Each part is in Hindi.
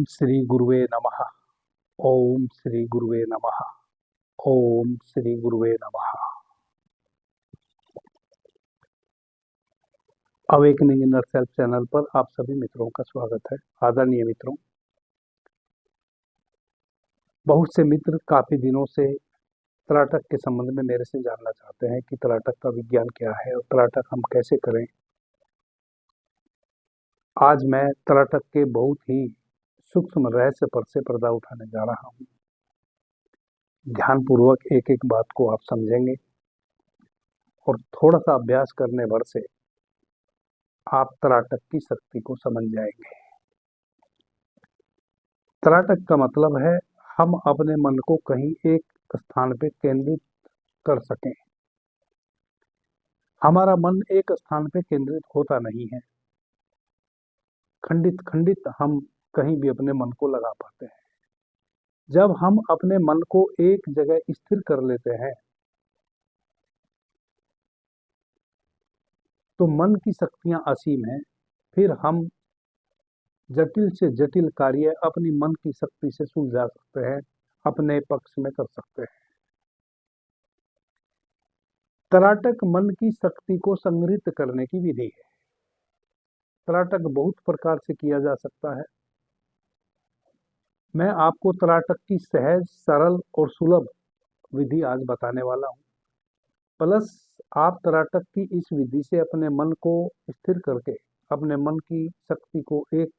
श्री गुरुवे नमः। ओम श्री गुरुवे नमः। ओम श्री गुरुवे नमः। अवेकनिंग इनर सेल्फ चैनल पर आप सभी मित्रों का स्वागत है। आदरणीय मित्रों, बहुत से मित्र काफी दिनों से तराटक के संबंध में मेरे से जानना चाहते हैं कि तराटक का विज्ञान क्या है और तराटक हम कैसे करें। आज मैं तराटक के बहुत ही सूक्ष्म रहस्य पर से पर्दा उठाने जा रहा हूं। ध्यानपूर्वक एक एक बात को आप समझेंगे और थोड़ा सा अभ्यास करने भर से आप तराटक की शक्ति को समझ जाएंगे। तराटक का मतलब है हम अपने मन को कहीं एक स्थान पे केंद्रित कर सकें। हमारा मन एक स्थान पे केंद्रित होता नहीं है, खंडित खंडित हम कहीं भी अपने मन को लगा पाते हैं। जब हम अपने मन को एक जगह स्थिर कर लेते हैं तो मन की शक्तियां असीम हैं। फिर हम जटिल से जटिल कार्य अपनी मन की शक्ति से सुलझा सकते हैं, अपने पक्ष में कर सकते हैं। तराटक मन की शक्ति को संग्रहित करने की विधि है। तराटक बहुत प्रकार से किया जा सकता है। मैं आपको तराटक की सहज, सरल और सुलभ विधि आज बताने वाला हूं। प्लस आप तराटक की इस विधि से अपने मन को स्थिर करके अपने मन की शक्ति को एक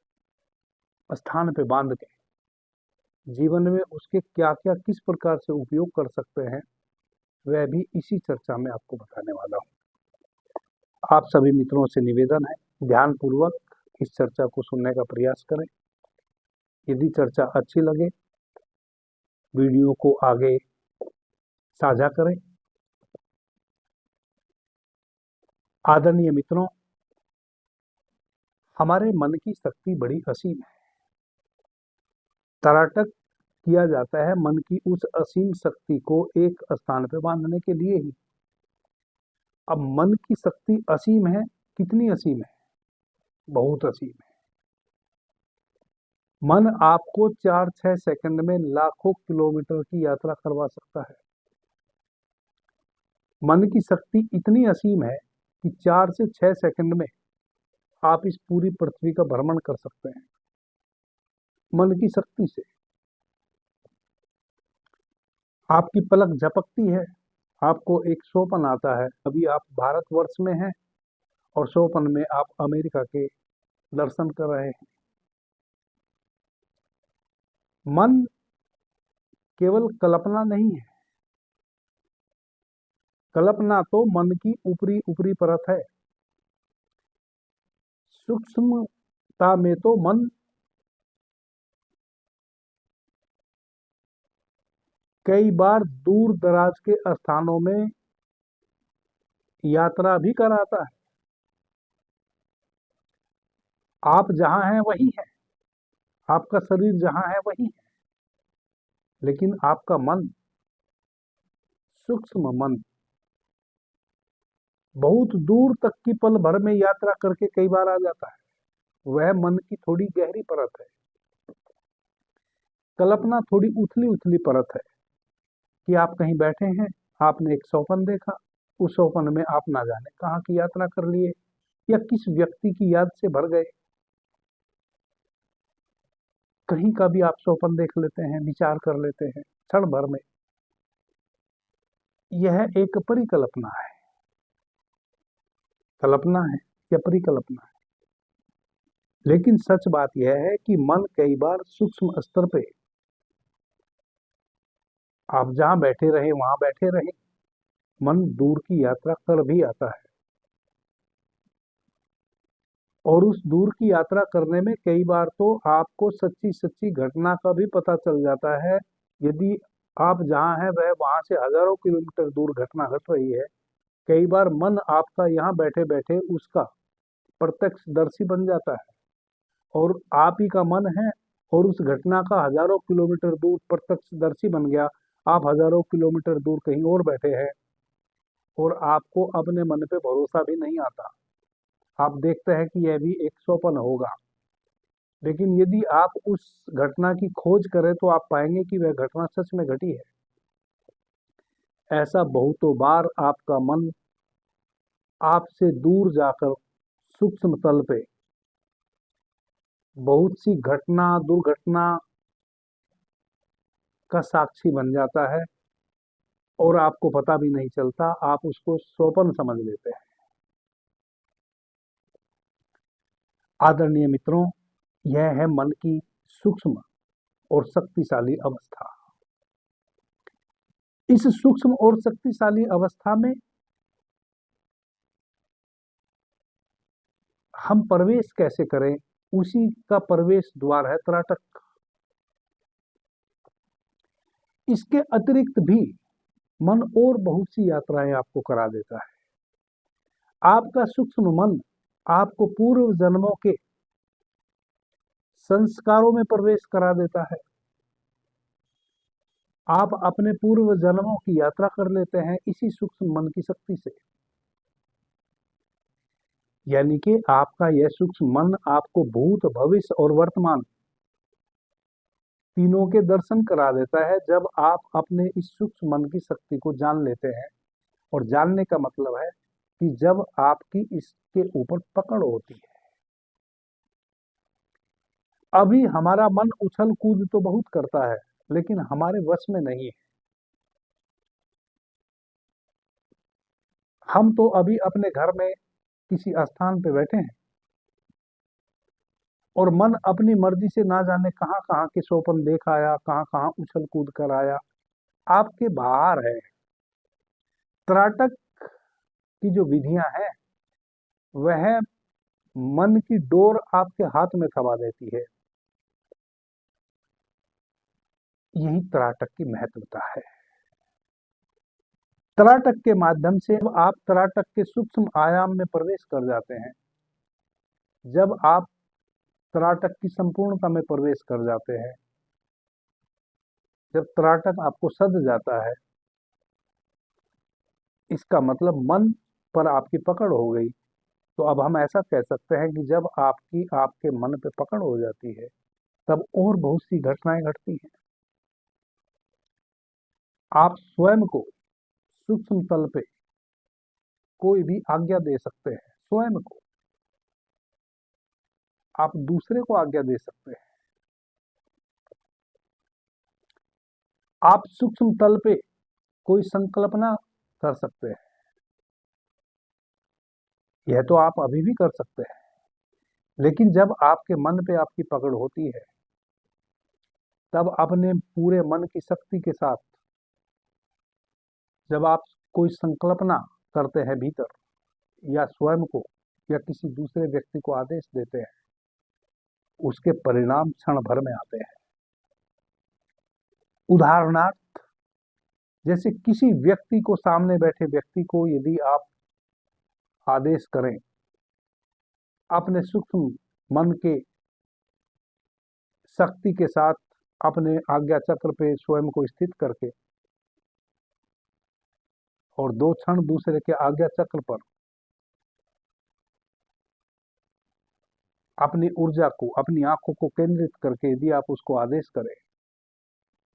स्थान पे बांध के जीवन में उसके क्या क्या किस प्रकार से उपयोग कर सकते हैं, वह भी इसी चर्चा में आपको बताने वाला हूं। आप सभी मित्रों से निवेदन है, ध्यानपूर्वक इस चर्चा को सुनने का प्रयास करें। यदि चर्चा अच्छी लगे, वीडियो को आगे साझा करें। आदरणीय मित्रों, हमारे मन की शक्ति बड़ी असीम है। तराटक किया जाता है मन की उस असीम शक्ति को एक स्थान पर बांधने के लिए ही। अब मन की शक्ति असीम है, कितनी असीम है? बहुत असीम है। मन आपको 4-6 सेकंड में लाखों किलोमीटर की यात्रा करवा सकता है। मन की शक्ति इतनी असीम है कि 4 से 6 सेकंड में आप इस पूरी पृथ्वी का भ्रमण कर सकते हैं मन की शक्ति से। आपकी पलक झपकती है, आपको एक स्वप्न आता है, अभी आप भारतवर्ष में हैं और स्वप्न में आप अमेरिका के दर्शन कर रहे हैं। मन केवल कल्पना नहीं है। कल्पना तो मन की ऊपरी ऊपरी परत है। सूक्ष्मता में तो मन कई बार दूर दराज के स्थानों में यात्रा भी कराता है। आप जहां हैं वही है, आपका शरीर जहां है वही है, लेकिन आपका मन, सूक्ष्म मन, बहुत दूर तक की पल भर में यात्रा करके कई बार आ जाता है। वह मन की थोड़ी गहरी परत है। कल्पना थोड़ी उथली उथली परत है कि आप कहीं बैठे हैं, आपने एक स्वप्न देखा, उस स्वप्न में आप ना जाने कहाँ की यात्रा कर लिए या किस व्यक्ति की याद से भर गए। कहीं का भी आप स्वप्न देख लेते हैं, विचार कर लेते हैं क्षण भर में। यह एक परिकल्पना है। कल्पना है या परिकल्पना है, लेकिन सच बात यह है कि मन कई बार सूक्ष्म स्तर पे, आप जहां बैठे रहे वहां बैठे रहे, मन दूर की यात्रा कर भी आता है। और उस दूर की यात्रा करने में कई बार तो आपको सच्ची सच्ची घटना का भी पता चल जाता है। यदि आप जहां हैं वह वहां से हजारों किलोमीटर दूर घटना घट रही है, कई बार मन आपका यहाँ बैठे बैठे उसका प्रत्यक्षदर्शी बन जाता है और आप ही का मन है और उस घटना का हजारों किलोमीटर दूर प्रत्यक्षदर्शी बन गया। आप हजारों किलोमीटर दूर कहीं और बैठे हैं और आपको अपने मन पे भरोसा भी नहीं आता। आप देखते हैं कि यह भी एक स्वप्न होगा। लेकिन यदि आप उस घटना की खोज करें तो आप पाएंगे कि वह घटना सच में घटी है। ऐसा बहुतों बार आपका मन आपसे दूर जाकर सूक्ष्म तल पे बहुत सी घटना दुर्घटना का साक्षी बन जाता है और आपको पता भी नहीं चलता, आप उसको स्वप्न समझ लेते हैं। आदरणीय मित्रों, यह है मन की सूक्ष्म और शक्तिशाली अवस्था। इस सूक्ष्म और शक्तिशाली अवस्था में हम प्रवेश कैसे करें, उसी का प्रवेश द्वार है त्राटक। इसके अतिरिक्त भी मन और बहुत सी यात्राएं आपको करा देता है। आपका सूक्ष्म मन आपको पूर्व जन्मों के संस्कारों में प्रवेश करा देता है। आप अपने पूर्व जन्मों की यात्रा कर लेते हैं इसी सूक्ष्म मन की शक्ति से। यानी कि आपका यह सूक्ष्म मन आपको भूत भविष्य और वर्तमान तीनों के दर्शन करा देता है जब आप अपने इस सूक्ष्म मन की शक्ति को जान लेते हैं। और जानने का मतलब है कि जब आपकी इसके ऊपर पकड़ होती है। अभी हमारा मन उछल कूद तो बहुत करता है, लेकिन हमारे वश में नहीं है। हम तो अभी अपने घर में किसी स्थान पे बैठे हैं और मन अपनी मर्जी से ना जाने कहां कहां के स्वप्न देख आया, कहां कहां उछल कूद कर आया, आपके बाहर है। त्राटक की जो विधियां हैं वह मन की डोर आपके हाथ में थमा देती है। यही त्राटक की महत्वता है। त्राटक के माध्यम से आप त्राटक के सूक्ष्म आयाम में प्रवेश कर जाते हैं। जब आप त्राटक की संपूर्णता में प्रवेश कर जाते हैं, जब त्राटक आपको सध जाता है, इसका मतलब मन पर आपकी पकड़ हो गई। तो अब हम ऐसा कह सकते हैं कि जब आपकी आपके मन पे पकड़ हो जाती है तब और बहुत सी घटनाएं घटती हैं। आप स्वयं को सूक्ष्म तल पे कोई भी आज्ञा दे सकते हैं। स्वयं को आप दूसरे को आज्ञा दे सकते हैं। आप सूक्ष्म तल पे कोई संकल्पना कर सकते हैं। यह तो आप अभी भी कर सकते हैं। लेकिन जब आपके मन पे आपकी पकड़ होती है तब अपने पूरे मन की शक्ति के साथ जब आप कोई संकल्पना करते हैं भीतर, या स्वयं को या किसी दूसरे व्यक्ति को आदेश देते हैं, उसके परिणाम क्षण भर में आते हैं। उदाहरणार्थ, जैसे किसी व्यक्ति को, सामने बैठे व्यक्ति को यदि आप आदेश करें अपने सूक्ष्म मन के शक्ति के साथ, अपने आज्ञा चक्र पे स्वयं को स्थित करके, और दो क्षण दूसरे के आज्ञा चक्र पर अपनी ऊर्जा को, अपनी आंखों को केंद्रित करके यदि आप उसको आदेश करें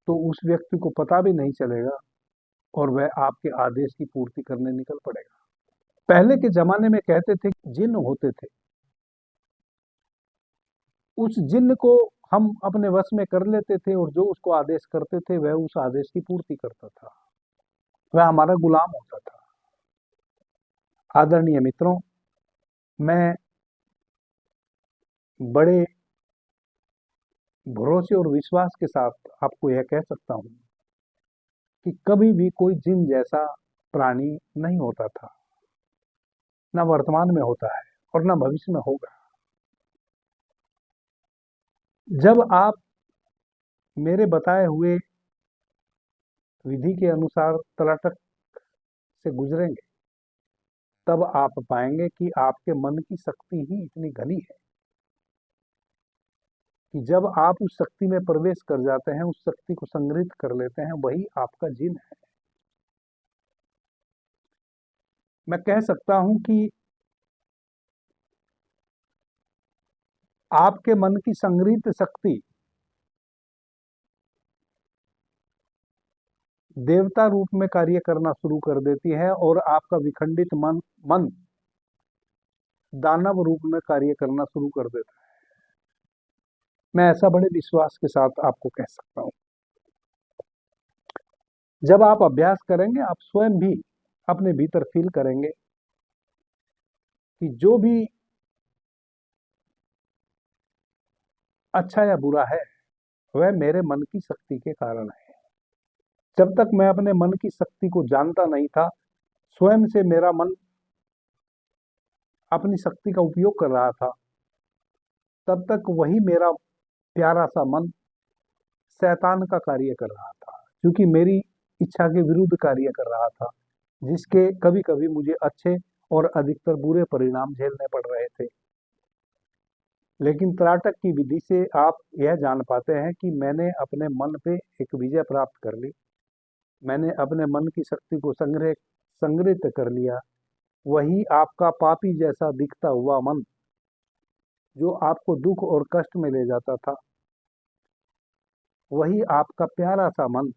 तो उस व्यक्ति को पता भी नहीं चलेगा और वह आपके आदेश की पूर्ति करने निकल पड़ेगा। पहले के जमाने में कहते थे कि जिन्न होते थे, उस जिन्न को हम अपने वश में कर लेते थे और जो उसको आदेश करते थे वह उस आदेश की पूर्ति करता था, वह हमारा गुलाम होता था। आदरणीय मित्रों, मैं बड़े भरोसे और विश्वास के साथ आपको यह कह सकता हूं कि कभी भी कोई जिन जैसा प्राणी नहीं होता था, ना वर्तमान में होता है और ना भविष्य में होगा। जब आप मेरे बताए हुए विधि के अनुसार तलाटक से गुजरेंगे तब आप पाएंगे कि आपके मन की शक्ति ही इतनी घनी है कि जब आप उस शक्ति में प्रवेश कर जाते हैं, उस शक्ति को संग्रहित कर लेते हैं, वही आपका जिन है। मैं कह सकता हूं कि आपके मन की संग्रहित शक्ति देवता रूप में कार्य करना शुरू कर देती है और आपका विखंडित मन दानव रूप में कार्य करना शुरू कर देता है। मैं ऐसा बड़े विश्वास के साथ आपको कह सकता हूं। जब आप अभ्यास करेंगे आप स्वयं भी अपने भीतर फील करेंगे कि जो भी अच्छा या बुरा है वह मेरे मन की शक्ति के कारण है। जब तक मैं अपने मन की शक्ति को जानता नहीं था, स्वयं से मेरा मन अपनी शक्ति का उपयोग कर रहा था, तब तक वही मेरा प्यारा सा मन शैतान का कार्य कर रहा था, क्योंकि मेरी इच्छा के विरुद्ध कार्य कर रहा था, जिसके कभी कभी मुझे अच्छे और अधिकतर बुरे परिणाम झेलने पड़ रहे थे। लेकिन त्राटक की विधि से आप यह जान पाते हैं कि मैंने अपने मन पे एक विजय प्राप्त कर ली, मैंने अपने मन की शक्ति को संग्रहित कर लिया। वही आपका पापी जैसा दिखता हुआ मन जो आपको दुख और कष्ट में ले जाता था, वही आपका प्यारा सा मन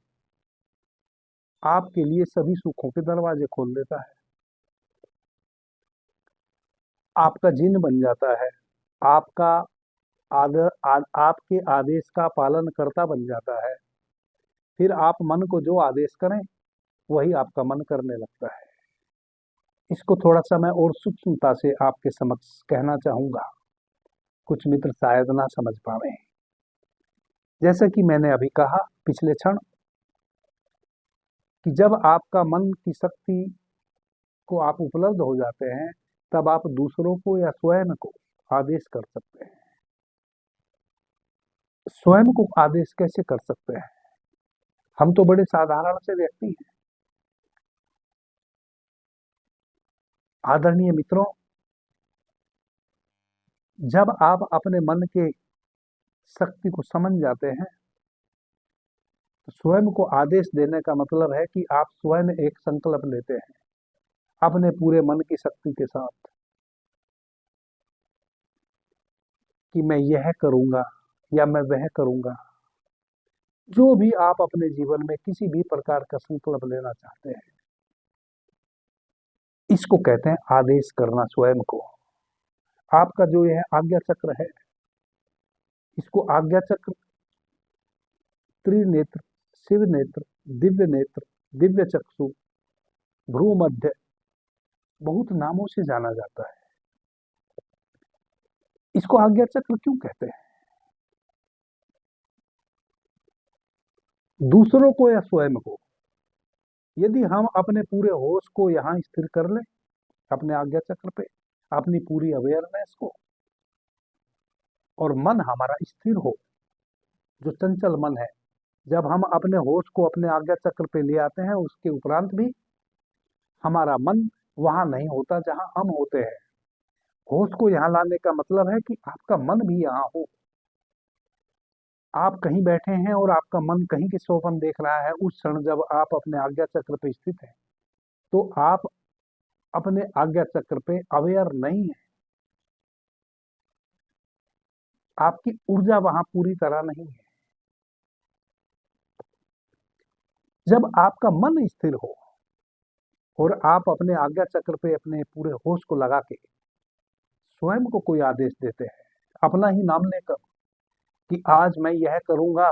आपके लिए सभी सुखों के दरवाजे खोल देता है, आपका जिन बन जाता है, आपका आपके आदेश का पालन करता बन जाता है। फिर आप मन को जो आदेश करें वही आपका मन करने लगता है। इसको थोड़ा सा मैं और सूक्ष्मता से आपके समक्ष कहना चाहूंगा, कुछ मित्र शायद ना समझ पावे। जैसा कि मैंने अभी कहा पिछले क्षण कि जब आपका मन की शक्ति को आप उपलब्ध हो जाते हैं, तब आप दूसरों को या स्वयं को आदेश कर सकते हैं। स्वयं को आदेश कैसे कर सकते हैं? हम तो बड़े साधारण से व्यक्ति हैं। आदरणीय मित्रों, जब आप अपने मन के शक्ति को समझ जाते हैं तो स्वयं को आदेश देने का मतलब है कि आप स्वयं एक संकल्प लेते हैं अपने पूरे मन की शक्ति के साथ कि मैं यह करूंगा या मैं वह करूंगा। जो भी आप अपने जीवन में किसी भी प्रकार का संकल्प लेना चाहते हैं, इसको कहते हैं आदेश करना स्वयं को। आपका जो यह आज्ञा चक्र है, इसको आज्ञा चक्र, त्रिनेत्र, शिव नेत्र, दिव्य नेत्र, दिव्य चक्षु, भ्रू मध्य, बहुत नामों से जाना जाता है। इसको आज्ञा चक्र क्यों कहते हैं? दूसरों को या स्वयं को, यदि हम अपने पूरे होश को यहां स्थिर कर लें, अपने आज्ञा चक्र पे, अपनी पूरी अवेयरनेस को, और मन हमारा स्थिर हो, जो चंचल मन है, जब हम अपने होश को अपने आज्ञा चक्र पे ले आते हैं, उसके उपरांत भी हमारा मन वहां नहीं होता जहां हम होते हैं। होश को यहाँ लाने का मतलब है कि आपका मन भी यहाँ हो। आप कहीं बैठे हैं और आपका मन कहीं के स्वप्न देख रहा है, उस क्षण जब आप अपने आज्ञा चक्र पे स्थित हैं, तो आप अपने आज्ञा चक्र पे अवेयर नहीं है। आपकी ऊर्जा वहां पूरी तरह नहीं है। जब आपका मन स्थिर हो और आप अपने आज्ञा चक्र पे अपने पूरे होश को लगा के स्वयं को कोई आदेश देते हैं, अपना ही नाम लेकर कि आज मैं यह करूंगा,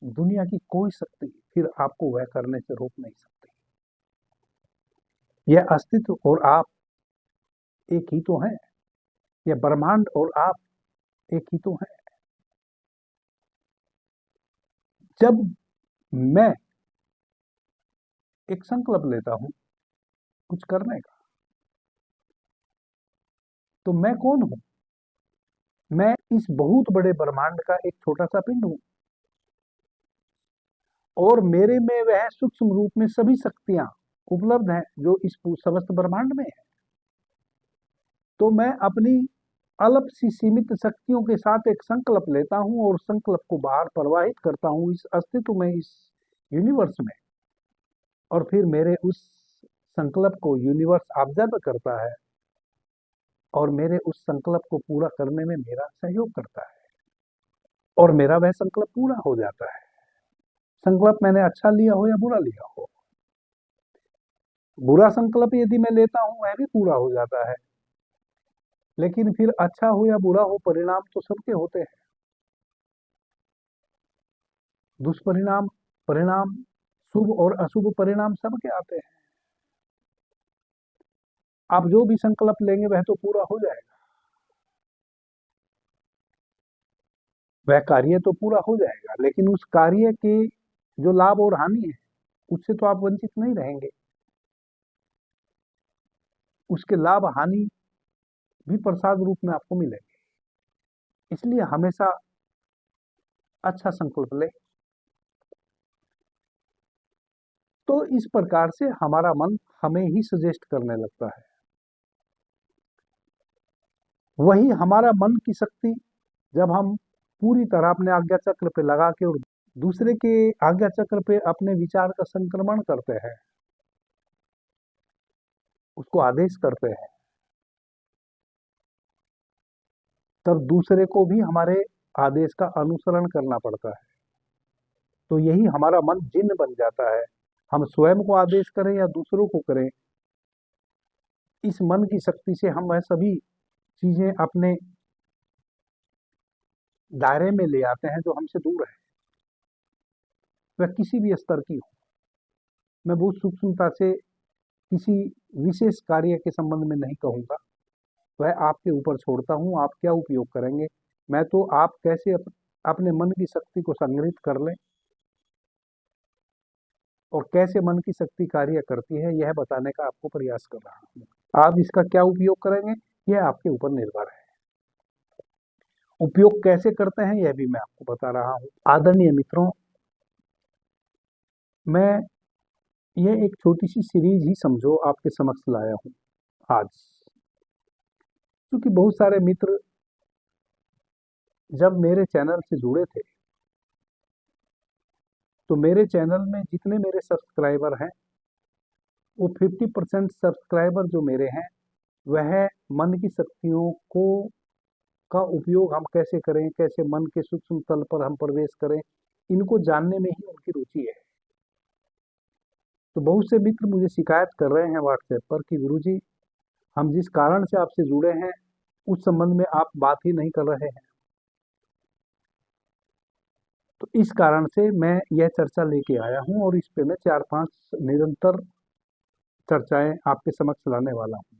दुनिया की कोई शक्ति फिर आपको वह करने से रोक नहीं सकती। यह अस्तित्व और आप एक ही तो हैं, यह ब्रह्मांड और आप एक ही तो हैं। जब मैं एक संकल्प लेता हूं कुछ करने का, तो मैं कौन हूं? मैं इस बहुत बड़े ब्रह्मांड का एक छोटा सा पिंड हूं, और मेरे में वह सूक्ष्म रूप में सभी शक्तियां उपलब्ध हैं जो इस समस्त ब्रह्मांड में है। तो मैं अपनी अल्प सी सीमित शक्तियों के साथ एक संकल्प लेता हूं और संकल्प को बाहर प्रवाहित करता हूं इस अस्तित्व में, इस यूनिवर्स में, और फिर मेरे उस संकल्प को यूनिवर्स ऑब्जर्व करता है और मेरे उस संकल्प को पूरा करने में मेरा सहयोग करता है और मेरा वह संकल्प पूरा हो जाता है। संकल्प मैंने अच्छा लिया हो या बुरा लिया हो, बुरा संकल्प यदि मैं लेता हूं वह भी पूरा हो जाता है, लेकिन फिर अच्छा हो या बुरा हो परिणाम तो सबके होते हैं। दुष्परिणाम, परिणाम, शुभ और अशुभ परिणाम सबके आते हैं। आप जो भी संकल्प लेंगे वह तो पूरा हो जाएगा, वह कार्य तो पूरा हो जाएगा, लेकिन उस कार्य के जो लाभ और हानि है उससे तो आप वंचित नहीं रहेंगे। उसके लाभ हानि भी प्रसाद रूप में आपको मिलेंगे। इसलिए हमेशा अच्छा संकल्प ले। तो इस प्रकार से हमारा मन हमें ही सजेस्ट करने लगता है। वही हमारा मन की शक्ति जब हम पूरी तरह अपने आज्ञा चक्र पे लगा के और दूसरे के आज्ञा चक्र पे अपने विचार का संक्रमण करते हैं, उसको आदेश करते हैं, तब दूसरे को भी हमारे आदेश का अनुसरण करना पड़ता है। तो यही हमारा मन जिन्न बन जाता है। हम स्वयं को आदेश करें या दूसरों को करें, इस मन की शक्ति से हम वह सभी चीजें अपने दायरे में ले आते हैं जो हमसे दूर है, वह किसी भी स्तर की हो। मैं बहुत सूक्ष्मता से किसी विशेष कार्य के संबंध में नहीं कहूंगा, वह आपके ऊपर छोड़ता हूं, आप क्या उपयोग करेंगे। मैं तो आप कैसे अपने मन की शक्ति को संग्रहित कर लें और कैसे मन की शक्ति कार्य करती है यह बताने का आपको प्रयास कर रहा हूं। आप इसका क्या उपयोग करेंगे यह आपके ऊपर निर्भर है। उपयोग कैसे करते हैं यह भी मैं आपको बता रहा हूं। आदरणीय मित्रों, मैं यह एक छोटी सी सीरीज ही समझो आपके समक्ष लाया हूं आज, क्योंकि बहुत सारे मित्र जब मेरे चैनल से जुड़े थे तो मेरे चैनल में जितने मेरे सब्सक्राइबर हैं वो 50% सब्सक्राइबर जो मेरे हैं वह मन की शक्तियों को का उपयोग हम कैसे करें, कैसे मन के सूक्ष्म तल पर हम प्रवेश करें, इनको जानने में ही उनकी रुचि है। तो बहुत से मित्र मुझे शिकायत कर रहे हैं व्हाट्सएप पर कि गुरुजी हम जिस कारण से आपसे जुड़े हैं उस संबंध में आप बात ही नहीं कर रहे हैं। तो इस कारण से मैं यह चर्चा लेके आया हूं और इस पे मैं 4-5 निरंतर चर्चाएं आपके समक्ष लाने वाला हूं।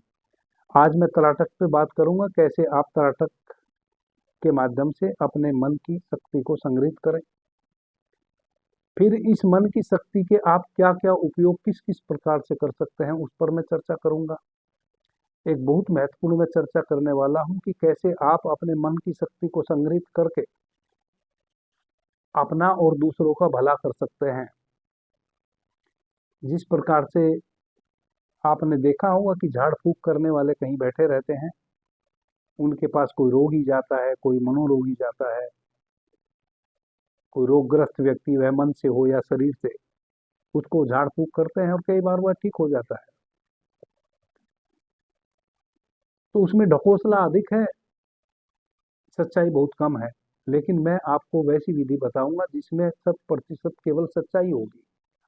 आज मैं तराटक पे बात करूंगा, कैसे आप तराटक के माध्यम से अपने मन की शक्ति को संग्रहित करें। फिर इस मन की शक्ति के आप क्या क्या उपयोग किस किस प्रकार से कर सकते हैं उस पर मैं चर्चा करूंगा। एक बहुत महत्वपूर्ण मैं चर्चा करने वाला हूं कि कैसे आप अपने मन की शक्ति को संग्रहित करके अपना और दूसरों का भला कर सकते हैं। जिस प्रकार से आपने देखा होगा कि झाड़ फूक करने वाले कहीं बैठे रहते हैं, उनके पास कोई रोगी जाता है, कोई मनोरोगी जाता है, कोई रोगग्रस्त व्यक्ति वह मन से हो या शरीर से, उसको झाड़ फूक करते हैं और कई बार वह ठीक हो जाता है। तो उसमें ढकोसला अधिक है, सच्चाई बहुत कम है। लेकिन मैं आपको वैसी विधि बताऊंगा जिसमें 100% केवल सच्चाई होगी।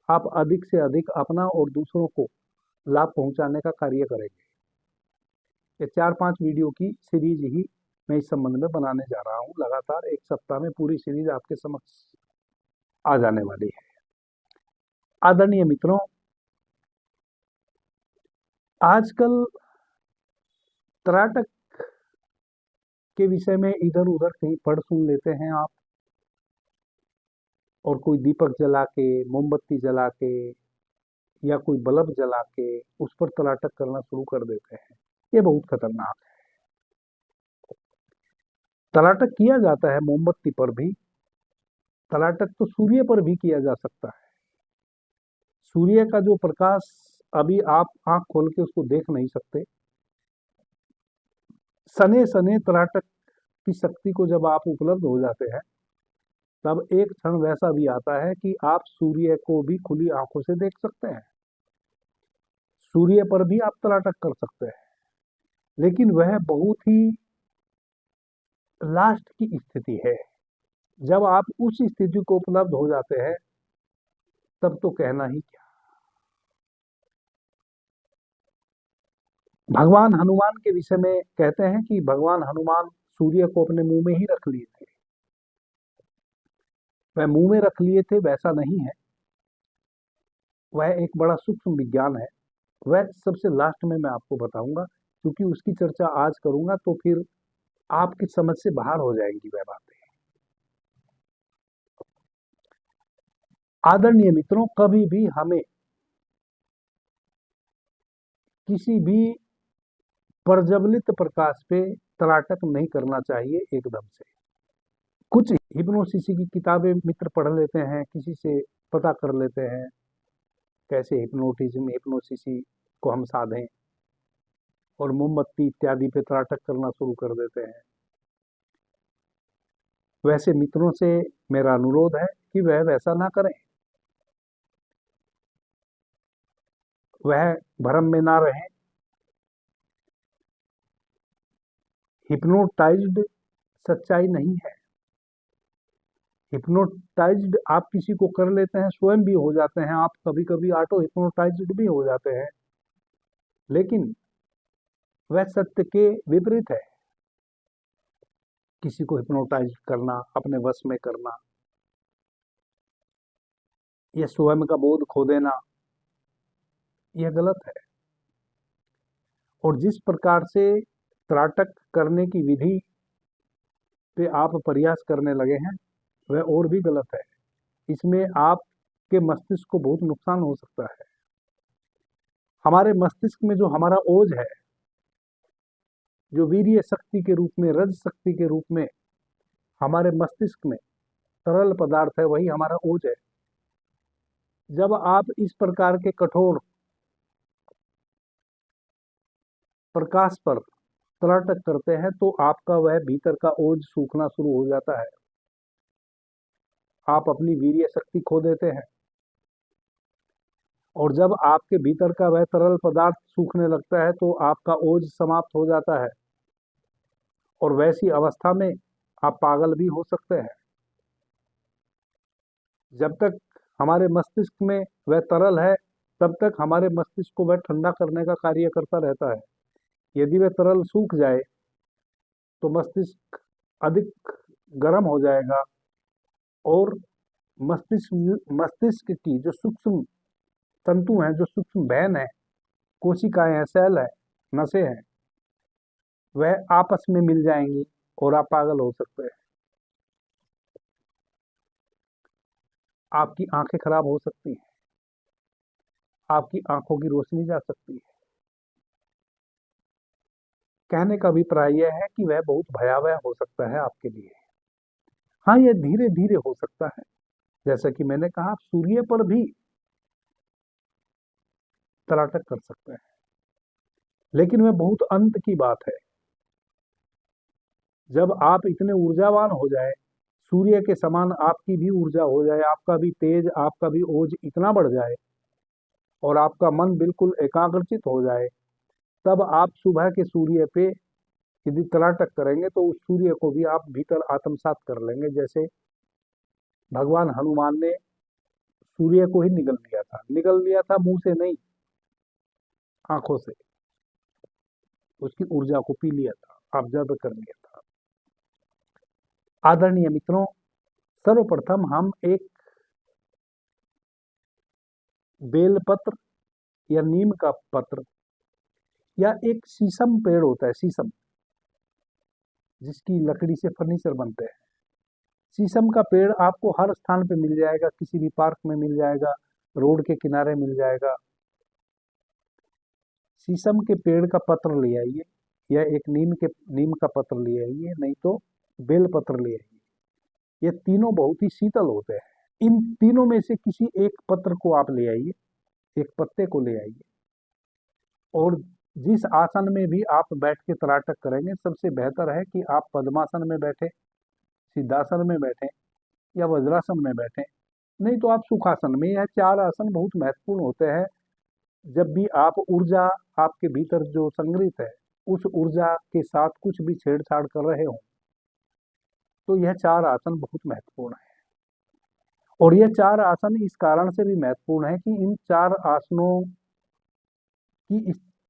आप अधिक से अधिक अपना और दूसरों को लाभ पहुंचाने का कार्य करेंगे। ये 4-5 वीडियो की सीरीज ही मैं इस संबंध में बनाने जा रहा हूं। लगातार एक सप्ताह में पूरी सीरीज आपके समक्ष आ जाने वाली है। आदरणीय मित्रों, आजकल तराटक के विषय में इधर उधर कहीं पढ़ सुन लेते हैं आप, और कोई दीपक जला के, मोमबत्ती जला के या कोई बल्ब जला के उस पर तराटक करना शुरू कर देते हैं। ये बहुत खतरनाक है। तराटक किया जाता है मोमबत्ती पर भी, तराटक तो सूर्य पर भी किया जा सकता है। सूर्य का जो प्रकाश अभी आप आंख खोल के उसको देख नहीं सकते, सने सने तराटक की शक्ति को जब आप उपलब्ध हो जाते हैं तब एक क्षण वैसा भी आता है कि आप सूर्य को भी खुली आंखों से देख सकते हैं, सूर्य पर भी आप तराटक कर सकते हैं। लेकिन वह बहुत ही लास्ट की स्थिति है। जब आप उस स्थिति को उपलब्ध हो जाते हैं तब तो कहना ही क्या। भगवान हनुमान के विषय में कहते हैं कि भगवान हनुमान सूर्य को अपने मुंह में ही रख लिए थे। वह मुंह में रख लिए थे वैसा नहीं है, वह एक बड़ा सूक्ष्म विज्ञान है। वह सबसे लास्ट में मैं आपको बताऊंगा, क्योंकि उसकी चर्चा आज करूंगा तो फिर आपकी समझ से बाहर हो जाएंगी वह बातें। आदरणीय मित्रों, कभी भी हमें किसी भी प्रज्वलित प्रकाश पे तलाटक नहीं करना चाहिए एकदम से। कुछ हिप्नोसिस की किताबें मित्र पढ़ लेते हैं, किसी से पता कर लेते हैं कैसे हिप्नोटिज्म हिप्नोसिस को हम साधें, और मोमबत्ती इत्यादि पे तलाटक करना शुरू कर देते हैं। वैसे मित्रों से मेरा अनुरोध है कि वह वैसा ना करें, वह भ्रम में ना रहें। हिप्नोटाइज्ड सच्चाई नहीं है। हिप्नोटाइज्ड आप किसी को कर लेते हैं, स्वयं भी हो जाते हैं, आप कभी कभी ऑटो हिप्नोटाइज्ड भी हो जाते हैं, लेकिन वह सत्य के विपरीत है। किसी को हिप्नोटाइज करना, अपने वश में करना, यह स्वयं का बोध खो देना, यह गलत है। और जिस प्रकार से त्राटक करने की विधि पे आप प्रयास करने लगे हैं वह और भी गलत है। इसमें आपके मस्तिष्क को बहुत नुकसान हो सकता है। हमारे मस्तिष्क में जो हमारा ओज है, जो वीर्य शक्ति के रूप में, रज शक्ति के रूप में हमारे मस्तिष्क में तरल पदार्थ है, वही हमारा ओज है। जब आप इस प्रकार के कठोर प्रकाश पर तलाटक करते हैं तो आपका वह भीतर का ओज सूखना शुरू हो जाता है, आप अपनी वीर्य शक्ति खो देते हैं। और जब आपके भीतर का वह तरल पदार्थ सूखने लगता है तो आपका ओज समाप्त हो जाता है, और वैसी अवस्था में आप पागल भी हो सकते हैं। जब तक हमारे मस्तिष्क में वह तरल है तब तक हमारे मस्तिष्क को वह ठंडा करने का कार्य करता रहता है। यदि वह तरल सूख जाए तो मस्तिष्क अधिक गर्म हो जाएगा, और मस्तिष्क की जो सूक्ष्म तंतु हैं, जो सूक्ष्म बहन है, कोशिकाएं हैं, सेल है, नसें हैं, वह आपस में मिल जाएंगी और आप पागल हो सकते हैं। आपकी आंखें खराब हो सकती हैं, आपकी आंखों की रोशनी जा सकती है। कहने का अभिप्राय यह है कि वह बहुत भयावह हो सकता है आपके लिए। हाँ, यह धीरे धीरे हो सकता है। जैसा कि मैंने कहा, सूर्य पर भी तलाटक कर सकते हैं, लेकिन वह बहुत अंत की बात है। जब आप इतने ऊर्जावान हो जाए, सूर्य के समान आपकी भी ऊर्जा हो जाए, आपका भी तेज, आपका भी ओज इतना बढ़ जाए और आपका मन बिल्कुल एकाग्रचित हो जाए, तब आप सुबह के सूर्य पे यदि तलाटक करेंगे तो उस सूर्य को भी आप भीतर आत्मसात कर लेंगे। जैसे भगवान हनुमान ने सूर्य को ही निगल लिया था मुंह से नहीं, आंखों से उसकी ऊर्जा को पी लिया था, ऑब्जर्व कर लिया था। आदरणीय मित्रों, सर्वप्रथम हम एक बेलपत्र या नीम का पत्र या एक शीशम पेड़ होता है, शीशम, जिसकी लकड़ी से फर्नीचर बनते हैं। शीशम का पेड़ आपको हर स्थान पे मिल जाएगा, किसी भी पार्क में मिल जाएगा, रोड के किनारे मिल जाएगा। शीशम के पेड़ का पत्र ले आइए, या एक नीम का पत्र ले आइए, नहीं तो बेल पत्र ले आइए। ये तीनों बहुत ही शीतल होते हैं। इन तीनों में से किसी एक पत्र को आप ले आइए, एक पत्ते को ले आइए, और जिस आसन में भी आप बैठ के तराटक करेंगे, सबसे बेहतर है कि आप पद्मासन में बैठे, सिद्धासन में बैठे, या वज्रासन में बैठे, नहीं तो आप सुखासन में। यह चार आसन बहुत महत्वपूर्ण होते हैं। जब भी आप ऊर्जा आपके भीतर जो संग्रहित है उस ऊर्जा के साथ कुछ भी छेड़छाड़ कर रहे हो, तो यह 4 आसन बहुत महत्वपूर्ण है। और यह 4 आसन इस कारण से भी महत्वपूर्ण है कि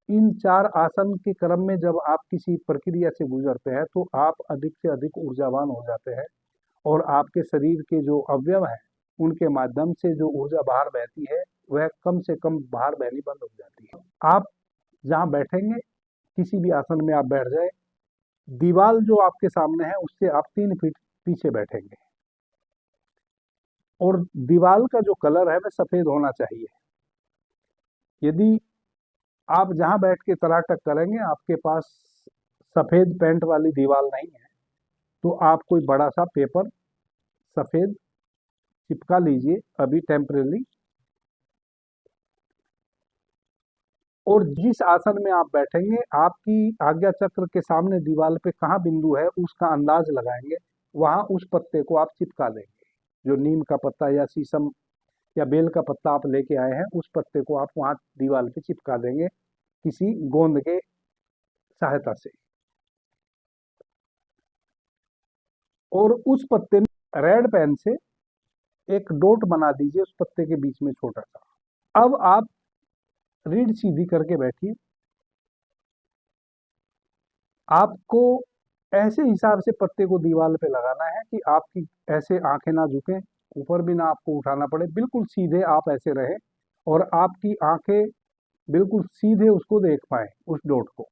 इन 4 आसन के क्रम में जब आप किसी प्रक्रिया से गुजरते हैं तो आप अधिक से अधिक ऊर्जावान हो जाते हैं, और आपके शरीर के जो अवयव हैं उनके माध्यम से जो ऊर्जा बाहर बहती है वह कम से कम बाहर बहनी बंद हो जाती है। आप जहाँ बैठेंगे, किसी भी आसन में आप बैठ जाए, दीवार जो आपके सामने है उससे आप 3 फीट पीछे बैठेंगे, और दीवार का जो कलर है वह सफेद होना चाहिए। यदि आप जहां बैठ के तराटक करेंगे आपके पास सफेद पेंट वाली दीवार नहीं है, तो आप कोई बड़ा सा पेपर सफेद चिपका लीजिए अभी टेम्परेरी, और जिस आसन में आप बैठेंगे आपकी आज्ञा चक्र के सामने दीवार पे कहाँ बिंदु है उसका अंदाज लगाएंगे, वहां उस पत्ते को आप चिपका देंगे। जो नीम का पत्ता या शीशम या बेल का पत्ता आप लेके आए हैं उस पत्ते को आप वहां दीवार पे चिपका देंगे किसी गोंद के सहायता से, और उस पत्ते में रेड पेन से एक डॉट बना दीजिए उस पत्ते के बीच में छोटा सा। अब आप रीढ़ सीधी करके बैठिए। आपको ऐसे हिसाब से पत्ते को दीवार पे लगाना है कि आपकी ऐसे आंखें ना झुकें, ऊपर भी ना आपको उठाना पड़े, बिल्कुल सीधे आप ऐसे रहें और आपकी आंखें बिल्कुल सीधे उसको देख पाए, उस डॉट को।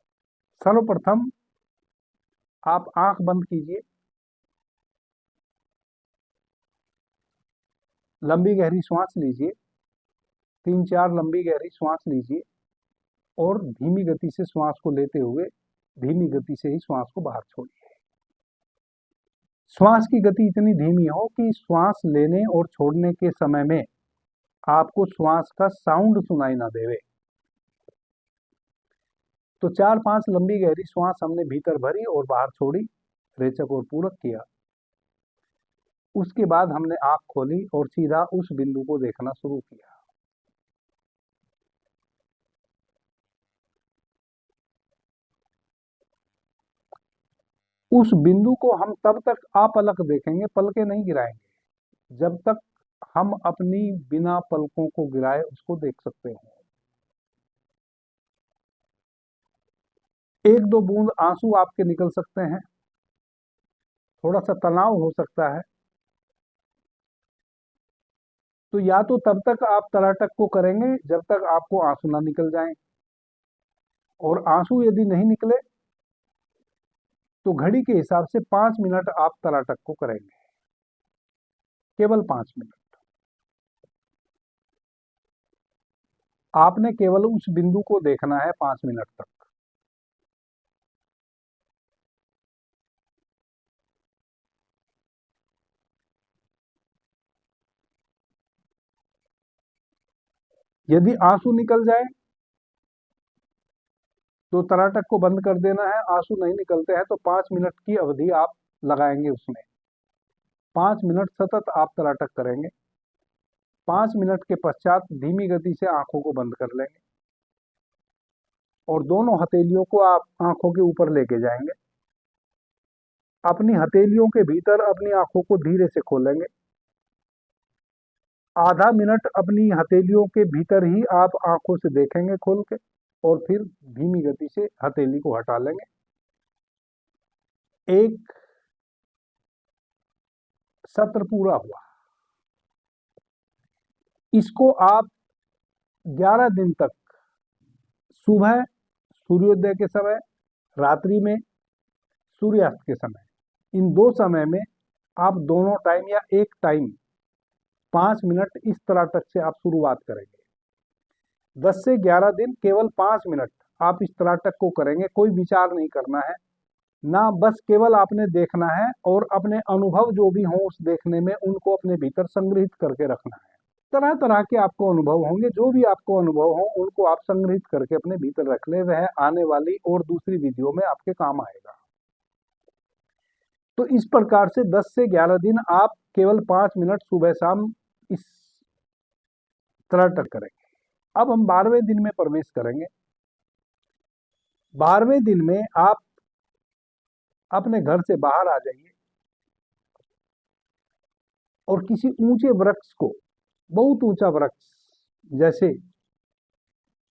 सर्वप्रथम आप आंख बंद कीजिए, लंबी गहरी श्वास लीजिए, 3-4 लंबी गहरी श्वास लीजिए, और धीमी गति से श्वास को लेते हुए धीमी गति से ही श्वास को बाहर छोड़िए। श्वास की गति इतनी धीमी हो कि श्वास लेने और छोड़ने के समय में आपको श्वास का साउंड सुनाई ना देवे। तो 4-5 लंबी गहरी श्वास हमने भीतर भरी और बाहर छोड़ी, रेचक और पूरक किया। उसके बाद हमने आंख खोली और सीधा उस बिंदु को देखना शुरू किया। उस बिंदु को हम तब तक अपलक देखेंगे, पलके नहीं गिराएंगे, जब तक हम अपनी बिना पलकों को गिराए उसको देख सकते हो। 1-2 बूंद आंसू आपके निकल सकते हैं, थोड़ा सा तनाव हो सकता है, तो या तो तब तक आप तराटक को करेंगे जब तक आपको आंसू ना निकल जाएं, और आंसू यदि नहीं निकले तो घड़ी के हिसाब से 5 मिनट आप तराटक को करेंगे, केवल 5 मिनट। आपने केवल उस बिंदु को देखना है 5 मिनट तक। यदि आंसू निकल जाए तो तराटक को बंद कर देना है, आंसू नहीं निकलते हैं तो 5 मिनट की अवधि आप लगाएंगे उसमें। 5 मिनट सतत आप तराटक करेंगे। 5 मिनट के पश्चात धीमी गति से आंखों को बंद कर लेंगे और दोनों हथेलियों को आप आंखों के ऊपर लेके जाएंगे। अपनी हथेलियों के भीतर अपनी आंखों को धीरे से खोलेंगे। आधा मिनट अपनी हथेलियों के भीतर ही आप आंखों से देखेंगे खोल के, और फिर धीमी गति से हथेली को हटा लेंगे। एक सत्र पूरा हुआ। इसको आप 11 दिन तक, सुबह सूर्योदय के समय, रात्रि में सूर्यास्त के समय, इन 2 समय में आप दोनों टाइम या एक टाइम 5 मिनट इस तराटक से आप शुरुआत करेंगे। 10 से 11 दिन केवल 5 मिनट आप इस तराटक को करेंगे। कोई विचार नहीं करना है ना, बस केवल आपने देखना है और अपने अनुभव जो भी हो उस देखने में उनको अपने भीतर संग्रहित करके रखना है। तरह तरह के आपको अनुभव होंगे, जो भी आपको अनुभव हो उनको आप संग्रहित करके अपने भीतर रख ले, वह आने वाली और दूसरी विधियों में आपके काम आएगा। तो इस प्रकार से 10 से 11 दिन आप केवल 5 मिनट सुबह शाम इस तराटक करेंगे। अब हम 12वें दिन में प्रवेश करेंगे। 12वें दिन में आप अपने घर से बाहर आ जाइए और किसी ऊंचे वृक्ष को, बहुत ऊंचा वृक्ष, जैसे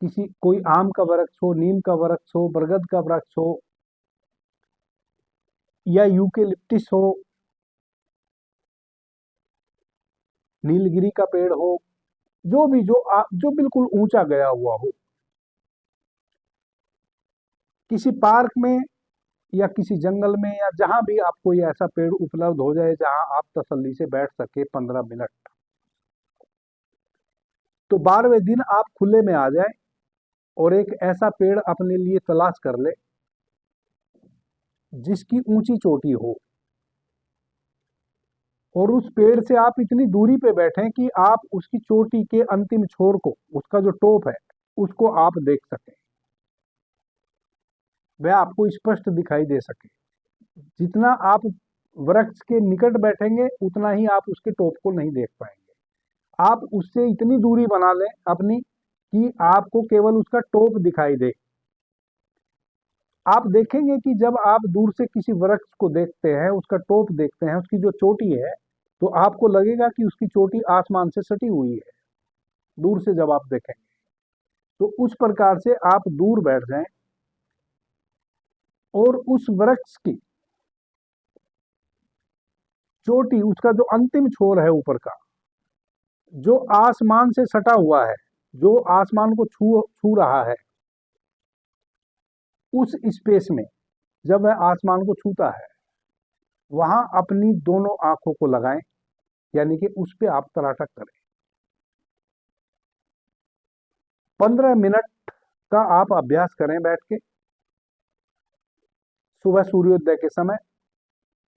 किसी कोई आम का वृक्ष हो, नीम का वृक्ष हो, बरगद का वृक्ष हो, या यूकेलिप्टिस हो, नीलगिरी का पेड़ हो, जो भी जो बिल्कुल ऊंचा गया हुआ हो, किसी पार्क में या किसी जंगल में, या जहां भी आपको ये ऐसा पेड़ उपलब्ध हो जाए जहां आप तसल्ली से बैठ सके 15 मिनट, तो 12वें दिन आप खुले में आ जाए और एक ऐसा पेड़ अपने लिए तलाश कर ले जिसकी ऊंची चोटी हो, और उस पेड़ से आप इतनी दूरी पे बैठें कि आप उसकी चोटी के अंतिम छोर को, उसका जो टॉप है, उसको आप देख सकें, वह आपको स्पष्ट दिखाई दे सके। जितना आप वृक्ष के निकट बैठेंगे उतना ही आप उसके टॉप को नहीं देख पाएंगे। आप उससे इतनी दूरी बना लें अपनी कि आपको केवल उसका टॉप दिखाई दे। आप देखेंगे कि जब आप दूर से किसी वृक्ष को देखते हैं, उसका टॉप देखते हैं, उसकी जो चोटी है, तो आपको लगेगा कि उसकी चोटी आसमान से सटी हुई है, दूर से जब आप देखेंगे। तो उस प्रकार से आप दूर बैठ जाएं और उस वृक्ष की चोटी, उसका जो अंतिम छोर है ऊपर का, जो आसमान से सटा हुआ है, जो आसमान को छू छू रहा है, उस स्पेस में जब वह आसमान को छूता है, वहां अपनी दोनों आंखों को लगाएं, यानी कि उस पे आप तराटक करें। 15 मिनट का आप अभ्यास करें बैठ के, सुबह सूर्योदय के समय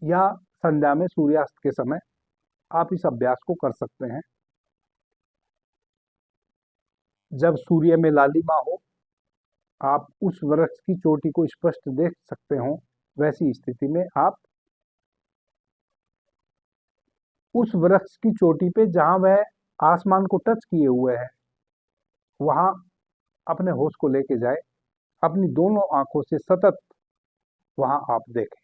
या संध्या में सूर्यास्त के समय आप इस अभ्यास को कर सकते हैं। जब सूर्य में लालिमा हो, आप उस वृक्ष की चोटी को स्पष्ट देख सकते हो, वैसी स्थिति में आप उस वृक्ष की चोटी पे जहां वह आसमान को टच किए हुए है, वहां अपने होश को लेके जाए, अपनी दोनों आंखों से सतत वहां आप देखें।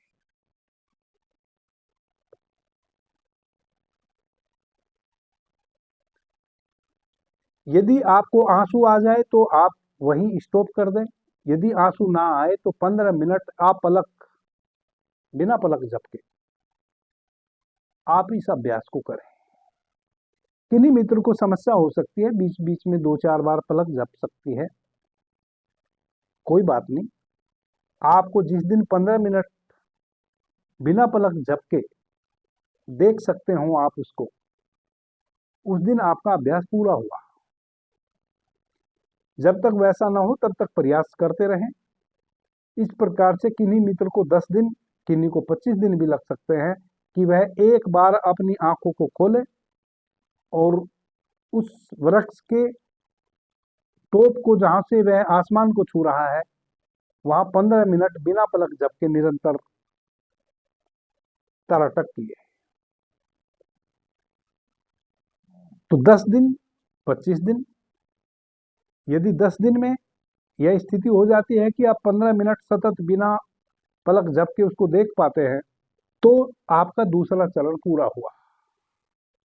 यदि आपको आंसू आ जाए तो आप वहीं स्टॉप कर दें। यदि आंसू ना आए तो 15 मिनट आप बिना पलक झपके आप इस अभ्यास को करें। किन्हीं मित्र को समस्या हो सकती है, बीच बीच में 2-4 बार पलक झप सकती है, कोई बात नहीं। आपको जिस दिन 15 मिनट बिना पलक झपके देख सकते हो आप उसको, उस दिन आपका अभ्यास पूरा हुआ। जब तक वैसा ना हो तब तक प्रयास करते रहें। इस प्रकार से किन्हीं मित्र को 10 दिन, किन्हीं को 25 दिन भी लग सकते हैं कि वह एक बार अपनी आंखों को खोले और उस वृक्ष के टॉप को, जहां से वह आसमान को छू रहा है, वहां 15 मिनट बिना पलक झपके निरंतर तराटक किए। तो 10 दिन, 25 दिन, यदि 10 दिन में यह स्थिति हो जाती है कि आप 15 मिनट सतत बिना पलक झपके उसको देख पाते हैं, तो आपका दूसरा चरण पूरा हुआ।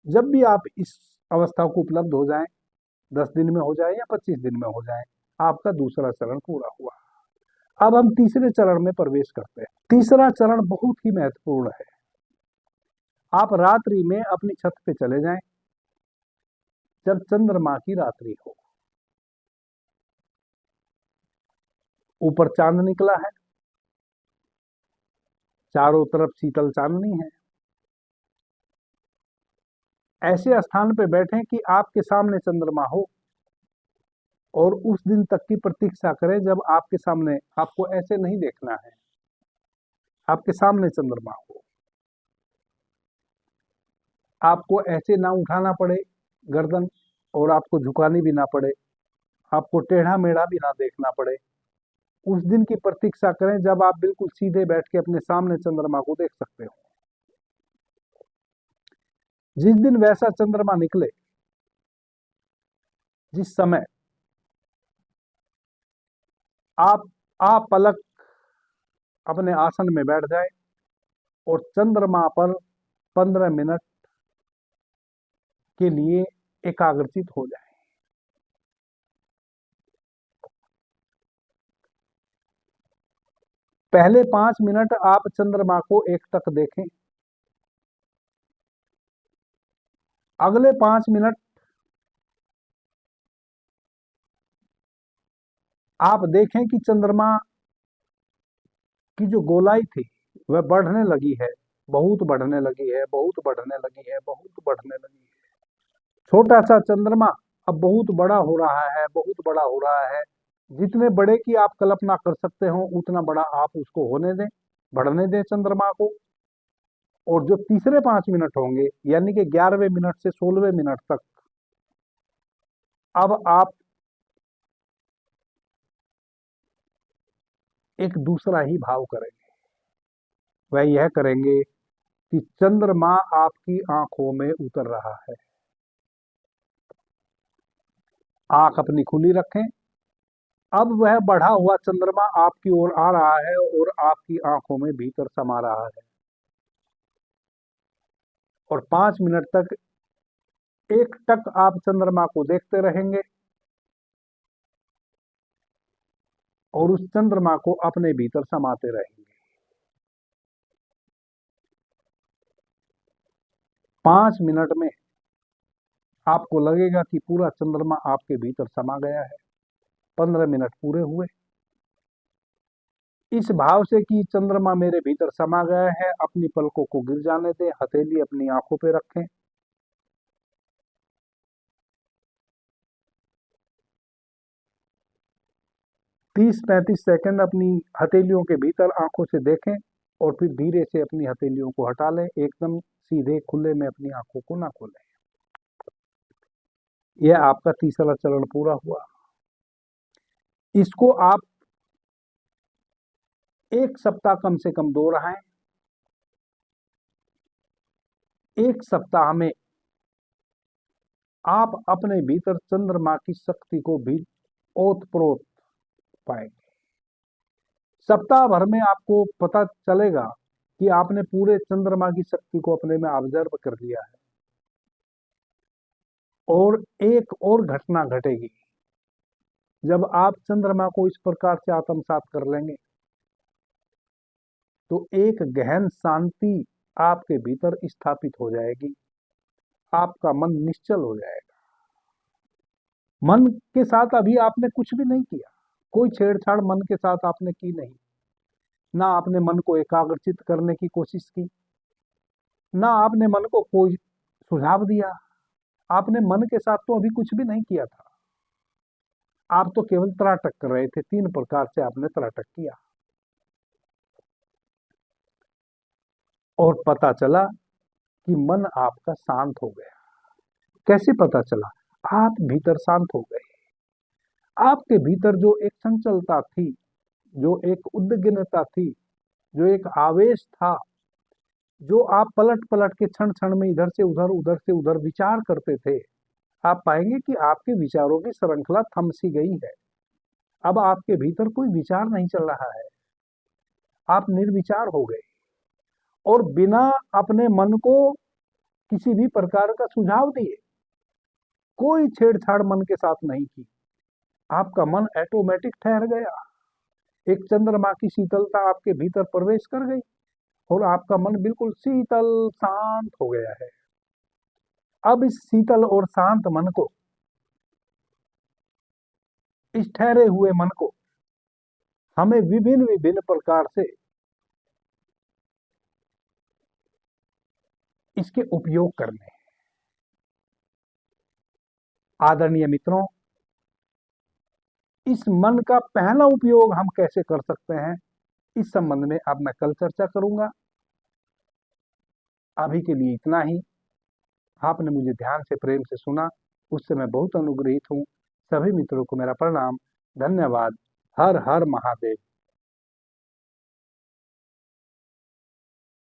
जब भी आप इस अवस्था को उपलब्ध हो जाएं, 10 दिन में हो जाए या 25 दिन में हो जाए, आपका दूसरा चरण पूरा हुआ। अब हम तीसरे चरण में प्रवेश करते हैं। तीसरा चरण बहुत ही महत्वपूर्ण है। आप रात्रि में अपनी छत पे चले जाएं, जब चंद्रमा की रात्रि हो, ऊपर चांद निकला है, चारों तरफ शीतल चांदनी है। ऐसे स्थान पे बैठें कि आपके सामने चंद्रमा हो, और उस दिन तक की प्रतीक्षा करें जब आपके सामने, आपको ऐसे नहीं देखना है, आपके सामने चंद्रमा हो। आपको ऐसे ना उठाना पड़े गर्दन, और आपको झुकानी भी ना पड़े, आपको टेढ़ा मेढ़ा भी ना देखना पड़े। उस दिन की प्रतीक्षा करें जब आप बिल्कुल सीधे बैठ के अपने सामने चंद्रमा को देख सकते हो। जिस दिन वैसा चंद्रमा निकले, जिस समय आप आप पलक अपने आसन में बैठ जाए और चंद्रमा पर 15 मिनट के लिए एकाग्रचित हो जाए। पहले 5 मिनट आप चंद्रमा को एकटक देखें। अगले 5 मिनट आप देखें कि चंद्रमा की जो गोलाई थी वह बढ़ने लगी है, बहुत बढ़ने लगी है, बहुत बढ़ने लगी है, बहुत बढ़ने लगी है। छोटा सा चंद्रमा अब बहुत बड़ा हो रहा है, बहुत बड़ा हो रहा है। जितने बड़े की आप कल्पना कर सकते हो उतना बड़ा आप उसको होने दें, बढ़ने दें चंद्रमा को। और जो तीसरे 5 मिनट होंगे यानी कि 11वें मिनट से 16वें मिनट तक अब आप एक दूसरा ही भाव करेंगे। वह यह करेंगे कि चंद्रमा आपकी आंखों में उतर रहा है। आंख अपनी खुली रखें। अब वह बढ़ा हुआ चंद्रमा आपकी ओर आ रहा है और आपकी आंखों में भीतर समा रहा है। और 5 मिनट तक एक टक आप चंद्रमा को देखते रहेंगे और उस चंद्रमा को अपने भीतर समाते रहेंगे। 5 मिनट में आपको लगेगा कि पूरा चंद्रमा आपके भीतर समा गया है। 15 मिनट पूरे हुए। इस भाव से कि चंद्रमा मेरे भीतर समा गया है, अपनी पलकों को गिर जाने दें, हथेली अपनी आंखों पे रखें। 30-35 सेकंड अपनी हथेलियों के भीतर आंखों से देखें और फिर धीरे से अपनी हथेलियों को हटा लें। एकदम सीधे खुले में अपनी आंखों को ना खोलें। यह आपका तीसरा चरण पूरा हुआ। इसको आप 1 सप्ताह कम से कम दोहराएं। 1 सप्ताह में आप अपने भीतर चंद्रमा की शक्ति को भी ओतप्रोत पाएंगे। सप्ताह भर में आपको पता चलेगा कि आपने पूरे चंद्रमा की शक्ति को अपने में ऑब्जर्व कर लिया है। और एक और घटना घटेगी। जब आप चंद्रमा को इस प्रकार से आत्मसात कर लेंगे तो एक गहन शांति आपके भीतर स्थापित हो जाएगी। आपका मन निश्चल हो जाएगा। मन के साथ अभी आपने कुछ भी नहीं किया, कोई छेड़छाड़ मन के साथ आपने की नहीं। ना आपने मन को एकाग्रचित करने की कोशिश की, ना आपने मन को कोई सुझाव दिया। आपने मन के साथ तो अभी कुछ भी नहीं किया था। आप तो केवल त्राटक कर रहे थे। 3 प्रकार से आपने त्राटक किया और पता चला कि मन आपका शांत हो गया। कैसे पता चला? आप भीतर शांत हो गए। आपके भीतर जो एक चंचलता थी, जो एक उद्विग्नता थी, जो एक आवेश था, जो आप पलट पलट के क्षण क्षण में इधर से उधर, उधर से उधर विचार करते थे, आप पाएंगे कि आपके विचारों की श्रृंखला थम सी गई है। अब आपके भीतर कोई विचार नहीं चल रहा है। आप निर्विचार हो गए और बिना अपने मन को किसी भी प्रकार का सुझाव दिए, कोई छेड़छाड़ मन के साथ नहीं की, आपका मन ऑटोमेटिक ठहर गया। एक चंद्रमा की शीतलता आपके भीतर प्रवेश कर गई और आपका मन बिल्कुल शीतल शांत हो गया है। अब इस शीतल और शांत मन को, इस ठहरे हुए मन को हमें विभिन्न विभिन्न प्रकार से इसके उपयोग करने हैं। आदरणीय मित्रों, इस मन का पहला उपयोग हम कैसे कर सकते हैं, इस संबंध में अब मैं कल चर्चा करूंगा। अभी के लिए इतना ही। आपने मुझे ध्यान से, प्रेम से सुना, उससे मैं बहुत अनुग्रहित हूं। सभी मित्रों को मेरा प्रणाम, धन्यवाद। हर हर महादेव।